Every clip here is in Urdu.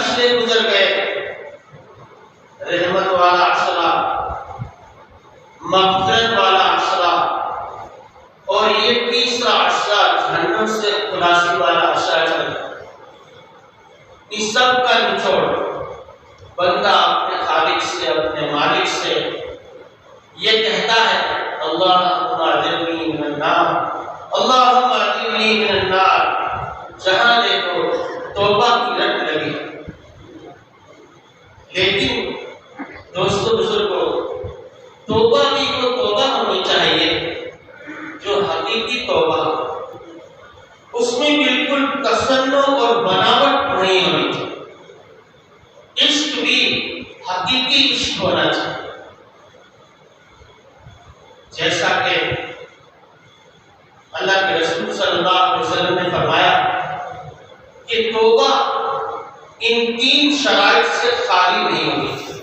پچھلے گزر گئے، رحمت والا عشرہ، مغفرت والا عشرہ، اور یہ تیسرا عشرہ جہنم سے خلاصی والا عشرہ چل رہا ہے۔ اس سب کا نچوڑ بندہ اپنے خالق سے، اپنے مالک سے یہ کہتا ہے اللہم اجرنی من النار، اللہم اجرنی من النار، جہاں دیکھو توبہ کی رٹ لگی۔ لیکن دوستو بزرگوں، توبہ بھی وہ توبہ ہونی چاہیے جو حقیقی توبہ، اس میں بالکل تصنع اور بناوٹ نہیں ہونی چاہیے۔ عشق بھی حقیقی عشق ہونا چاہیے، جیسا کہ اللہ کے رسول صلی اللہ علیہ وسلم نے فرمایا کہ توبہ ان تین شرائط سے خالی نہیں ہوگی۔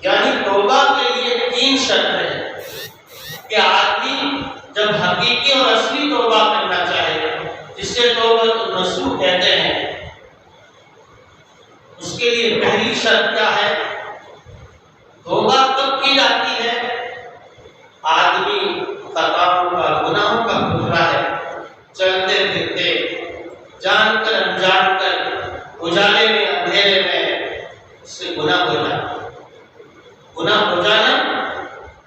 یعنی توبہ کے لیے تین شرط ہیں کہ آدمی جب حقیقی اور اصلی توبہ کرنا چاہے، جسے توبۃ النصوح کہتے ہیں، اس کے لیے پہلی شرط کیا ہے؟ توبہ کب کی جاتی ہے؟ آدمی خطاؤں کا، گناہوں کا پتلا ہے، چلتے پھرتے، جان کر انجان کر، اجالے میں اندھیرے میں اس سے گناہ ہو جانا۔ گناہ ہو جانا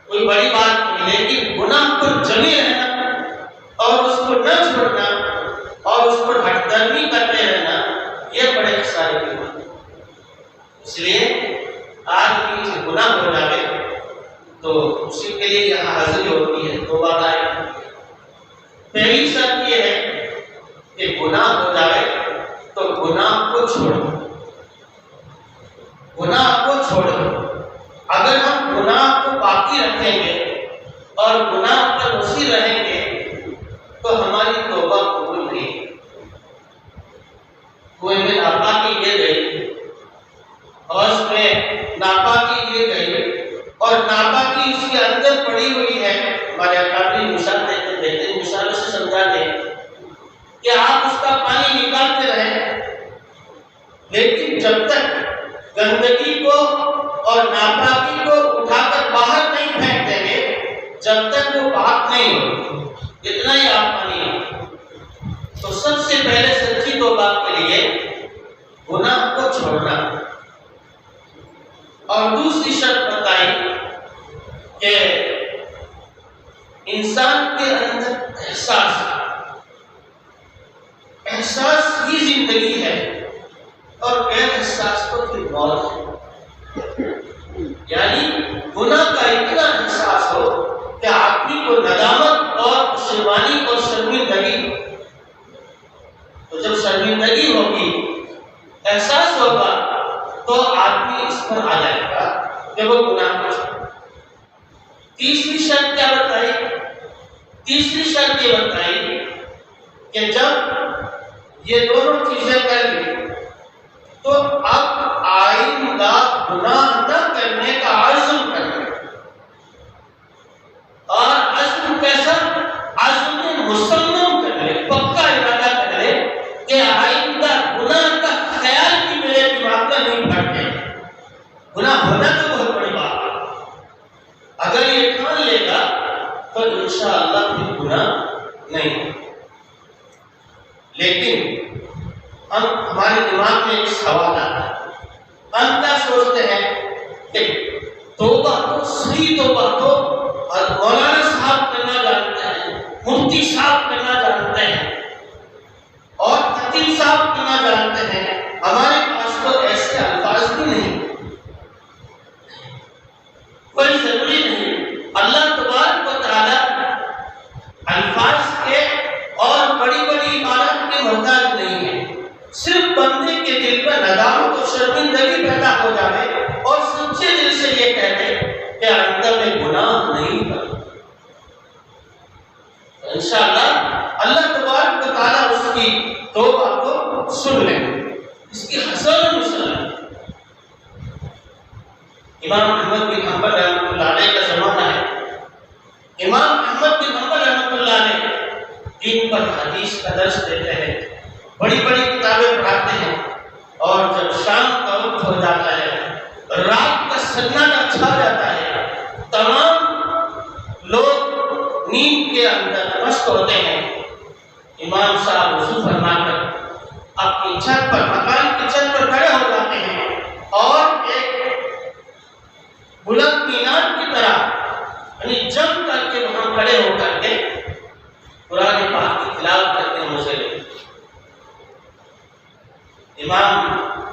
کوئی بڑی بات نہیں، لیکن گناہ پر جمے رہنا اور اس کو نہ چھوڑنا اور اس پر ہٹ درمی کرتے رہنا، یہ بڑے خسارے کی بات ہے۔ اس لیے آدمی سے گناہ ہو جائے تو اسی کے لیے یہاں حاضری ہوتی ہے، توبہ دائم۔ پہلی شرط یہ ہے کہ گناہ ہو جائے تو گناہ کو چھوڑو، گناہ کو چھوڑو۔ اگر ہم گناہ کو باقی رکھیں گے اور گناہ پر مصر رہیں گے تو ہماری توبہ قبول نہیں۔ کوئی میں ناپاکی یہ گئی اور اس میں ناپاکی یہ گئی اور ناپاکی اس کے اندر پڑی ہوئی ہے، ہمارے اکابری مثال دیتے بہترین مثالوں سے سمجھا دیں کہ آپ اس کا پانی نکالتے رہیں، لیکن جب تک گندگی کو اور ناپاکی کو اٹھا کر باہر نہیں پھینک دیں گے، جب تک وہ پاک نہیں ہو، اتنا ہی آپ پانی۔ تو سب سے پہلے سچی توبہ کے لیے گناہ کو چھوڑنا، اور دوسری شرط بتائی کہ انسان کے اندر احساس ہی زندگی ہے اور غیر احساس تو پھر موت ہے۔ یعنی گناہ کا اتنا احساس ہو کہ آدمی کو ندامت اور پشیمانی اور شرمندگی، تو جب شرمندگی ہوگی، احساس ہوگا، تو آدمی اس پر آ جائے گا کہ وہ گناہ کو چھوڑے۔ تیسری شرط کیا بتائی؟ تیسری شرط یہ بتائی کہ جب یہ دونوں چیزیں کر لی تو اب آئندہ گناہ نہ کرنے کا عزم کرے، اور عزم کیسا؟ عزم مصمم کرے، پکا ارادہ کرے کہ آئندہ گناہ کا خیال بھی میرے دماغ میں نہیں پھٹے۔ گناہ ہونا تو بہت بڑی بات ہے، اگر یہ ٹھان لے گا تو انشاءاللہ پھر گناہ نہیں۔ لیکن ہمارے دماغ میں ایک سوال آتا ہے، ہم کیا سوچتے ہیں کہ توبہ تو صحیح توبہ تو اور مولانا صاحب کرنا جانتے ہیں، مفتی صاحب کرنا جانتے ہیں اور خطیب صاحب کرنا جانتے ہیں، ہمارے پاس تو ایسے الفاظ بھی نہیں، کوئی ضروری نہیں۔ اللہ تبارک و تعالی الفاظ کے اور بڑی بڑی عبارت کے محتاج نہیں ہے، صرف بندے کے دل میں ندامت اور شرمندگی پیدا ہو جائے اور سچے دل سے یہ کہتے کہ آئندہ میں گناہ نہیں کروں۔ انشاءاللہ اللہ تبارک و تعالیٰ اس کی توبہ کو سن لیں۔ اس کی حسن مثال امام احمد بن حنبل رحمۃ اللہ علیہ کا زمانہ ہے۔ امام احمد بن حنبل رحمۃ اللہ علیہ دین پر حدیث کا درس دیتے ہیں، بڑی بڑی کتابیں پڑھاتے ہیں، اور جب شام کا وقت ہو جاتا ہے، رات کا سناٹا چھا جاتا ہے، تمام لوگ نیند کے اندر مست ہوتے ہیں، امام صاحب وضو فرما کر اپنی چھت پر، مکان کی چھت پر کھڑے ہو جاتے ہیں اور ایک بلند مینار کی طرح یعنی جم کر کے وہاں کھڑے ہو کر کے قرآن پاک کی تلاوت کرتے ہیں مسلم۔ امام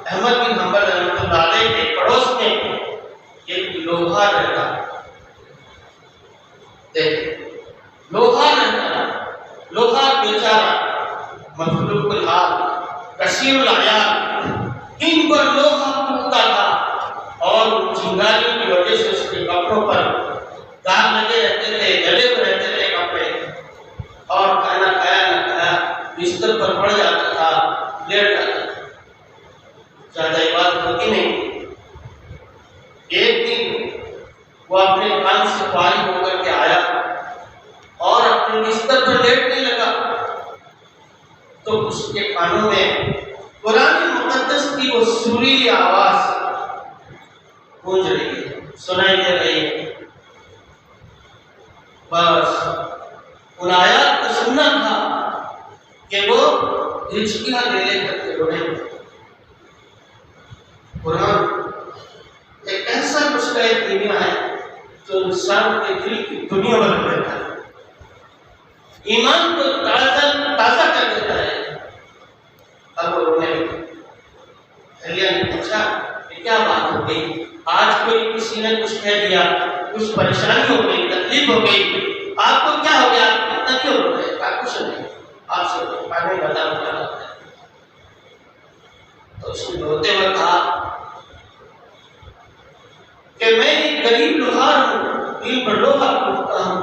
احمد بن حنبل رحمۃ اللہ علیہ کے پڑوس میں ایک لوہا رہتا، دیکھیں لوہا رہتا، لوہا بیچارہ مخلوق الحال کثیر العیال، ان پر لوہا ٹوٹتا تھا اور چنگاریوں کی وجہ سے اس کے کپڑوں پر داغ لگے رہتے تھے، جلے ہوئے رہتے تھے کپڑے، اور کھانا کھایا نہ کھایا بستر پر پڑ جاتا تھا، لیٹ جاتا تھا، زیادہ عبادت ہوتی نہیں۔ ایک دن وہ اپنے کام سے فارغ ہو کر کے آیا اور اپنے بستر پر لیٹنے لگا تو اس کے کانوں میں قرآن مقدس کی وہ سریلی آواز گونج رہی ہے، سنائی دے رہی ہے۔ بس ان آیات کو سننا تھا کہ وہ ہچکیاں لے لے کر کے رونے لگے۔ قرآن ایک ایسا نسخہ دنیا ہے جو انسان کے دل کی دنیا بن دیتا ہے، ایمان کو تازہ کر دیتا ہے۔ اب وہ رونے لگے۔ اہلیہ نے پوچھا کہ کیا بات ہو گئی؟ آج کوئی کسی نے کچھ کہہ دیا، کچھ پریشانی ہو گئی، تکلیف ہو گئی، آپ کو کیا ہو گیا؟ آپ اتنا کیوں رو رہے ہیں؟ کہا کچھ نہیں، آپ سے پڑھنے بتا کیا ہوتا ہے۔ تو اس نے روتے ہوئے کہا کہ میں ایک غریب لوہار ہوں، دل پر لوہا ٹوٹتا ہوں،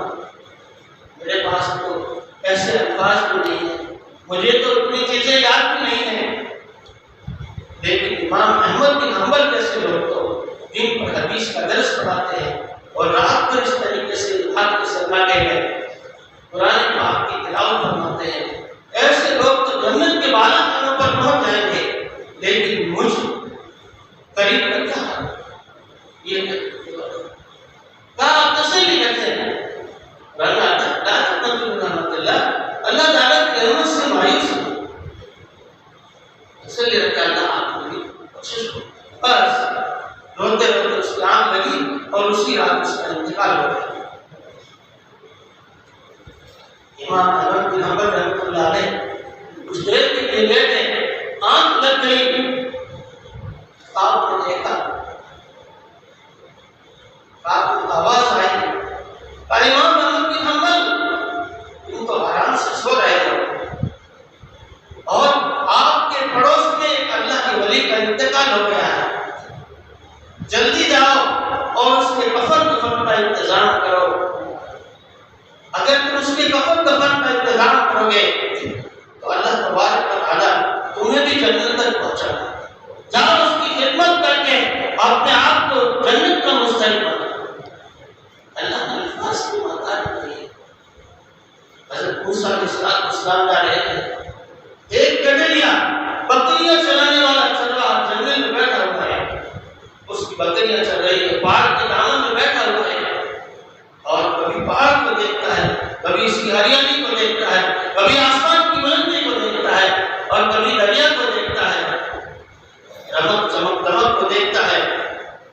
میرے پاس تو ایسے الفاظ بھی نہیں ہیں، مجھے تو اتنی چیزیں یاد بھی نہیں ہیں، لیکن امام احمد بن حنبل جیسے لوگ تو دن پر حدیث کا درس پڑھاتے ہیں اور رات پر اس طریقے سے ہاتھ کے سرمانے میں قرآن پاک کی تلاوت فرماتے ہیں، ایسے لوگ تو جنت کے بالا خانوں پر پہنچ جائیں گے، لیکن مجھ قریب کا کیا حال؟ یہ کہا تسلی رکھیں، اللہ تعالیٰ کی رحمت سے مایوس ہو، تسلی رکھا اللہ آپ کو بخشش کو۔ بس روتے روتے اس کی آنکھ لگی اور اسی رات اس کا انتقال ہو گیا۔ امام احمد بن حنبل رحمۃ اللہ علیہ کچھ دیر کے لیے لیٹے، آنکھ لگ گئی، آپ نے دیکھا، آپ کو آواز آئی، امام احمد بن حنبل تم تو آرام سے سو رہے ہو اور آپ کے پڑوس میں ایک اللہ کے ولی کا انتقال ہو گیا ہے، جلدی جاؤ اور اس کے کفن دفن کا انتظام کرو، اگر تم اس کے کفن دفن کا انتظام کرو گے تو اللہ تبارک و تعالیٰ تمہیں بھی جنت تک پہنچا دے، جاؤ اس کی خدمت کر کے اپنے آپ کو جنت کا مستحق بنا۔ اللہ نے الفاظ کی محتاج نہیں ہے۔ حضرت موسیٰ علیہ السلام جا رہے تھے، ایک گڈریا بکریاں چلانے والا چرواہا جنگل میں بیٹھا ہوا ہے، اس کی بکریاں چل رہی ہے، پہاڑ کے دامن میں بیٹھا ہوا ہے اور کبھی پہاڑ کو دیکھتا ہے، کبھی اس کی ہریالی کو دیکھتا ہے، کبھی آسمان کی بلندی کو دیکھتا ہے اور کبھی دریا کو دیکھتا ہے، چمک چمک دمک کو دیکھتا ہے،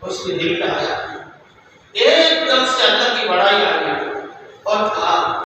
اس کے دل کا آیا ایک دم سے اللہ کی بڑائی آ گئی اور کہا